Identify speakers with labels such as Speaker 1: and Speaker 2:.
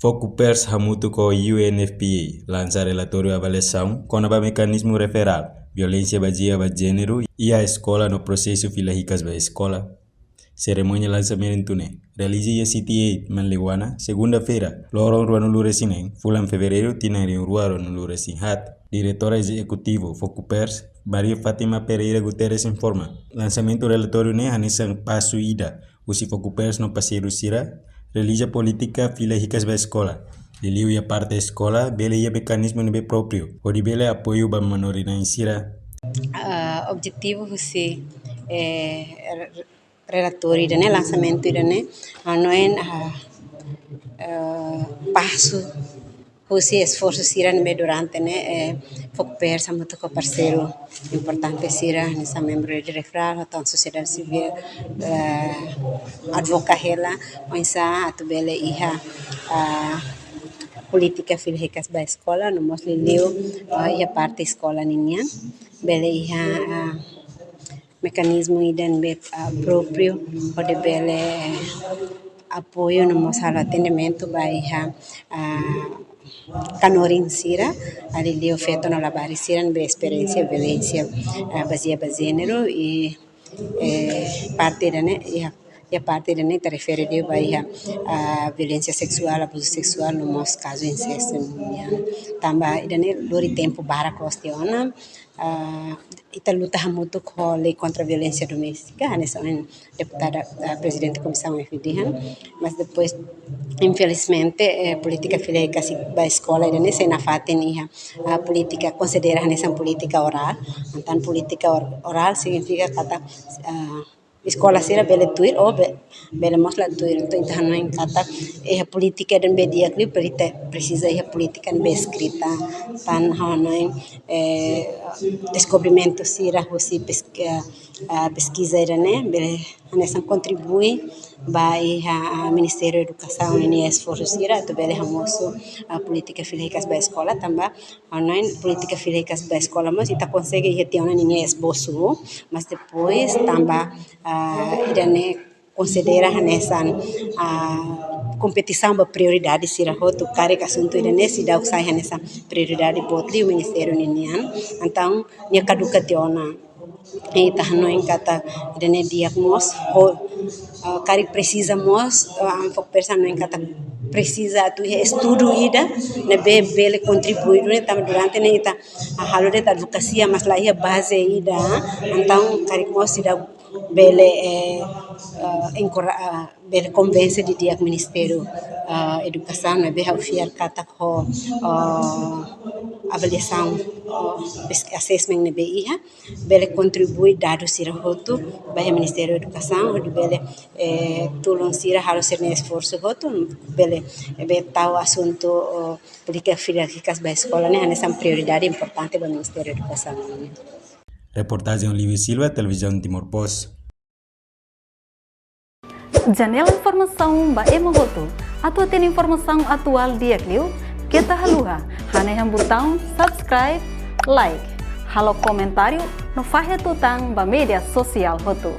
Speaker 1: Focupers hamutu com UNFPA lança relatório de avaliação com o mecanismo referal, violência baseada em gênero e a escola no processo filahicas da escola. Cerimônia lançamento né. Realize a CTA Manlewana, segunda-feira, Loron Ruano Luresinen, Fulan Fevereiro, Tinari Ruaro Luresin Hat, diretora executivo Focupers, Maria Fátima Pereira Guterres informa. Lançamento relatório né, Hanissan Passo Ida, usi Focupers no parceiro Sira, realiza política filahicas da escola. Liliu e a parte da escola, bele e mecanismo nebe próprio, onde bele apoio ba manorina em Sira.
Speaker 2: Objetivo você relatório né lançamento né não é passo você esforço sira no durante né Focupers muito com parceiro importante sira nessa membro de refral então sociedade civil advocahela onsa atubele iha política filhicas da escola no mosli leu e a parte escola ninha bele iha mecanismo idan próprio pode bele apoio no sala atendimento baiha canorin sira ali leu feito no labari sira no experiência violência baseada gênero e parte da né e a parte da né te refere de baiha violência sexual abuso sexual no nosso caso incesto também idane lori tempo bara questiona ita luta muito com a lei contra a violência doméstica, nessa deputada presidente da comissão FDH, mas depois, infelizmente, a política filha da escola ainda nem na fatem a política considera nessa política oral, então política oral significa kata escola será bela tuir ou bela mosla tuir então não é kata a política dan media que precisa a política dan escrita tan não é descobrimento sira você pesquisa né bela nessa contribui vai a Ministério da Educação e esforço sira to bela hamoso a política filhicas da escola também não política filhicas da escola mas ita consegue ir ter uma ninguém esboço mas depois também idane considera nessa competição a prioridade sira hotu kare assunto idane se dá usai nessa prioridade botli o Ministério Ninian então nia caduca teona e tá não encata idane diagnos kare precisa mos Focupers não encata precisa tu estudo ida ne bele contribuir né tam durante ne ita halo de advocacia mas lá ia base ida então kare mos ida bele bele convence de dia Ministério Educação né bele ofiar kata ko avaliação assessment ne BIA bele contribui dados sira hotu bele Ministério Educação onde bele tulong sira harus ser esforço hotu bele tahu assunto política filhicas da escola né nessa prioridade importante do Ministério Educação.
Speaker 1: Reportagem Olivia Silva, Televisão Timor Post.
Speaker 3: Janela informação ba emogoto. Atua tem informação atual dia kliu. Kita haluha. Hane botão subscribe, like. Halo comentário no fahe tutang ba media sosial hotu.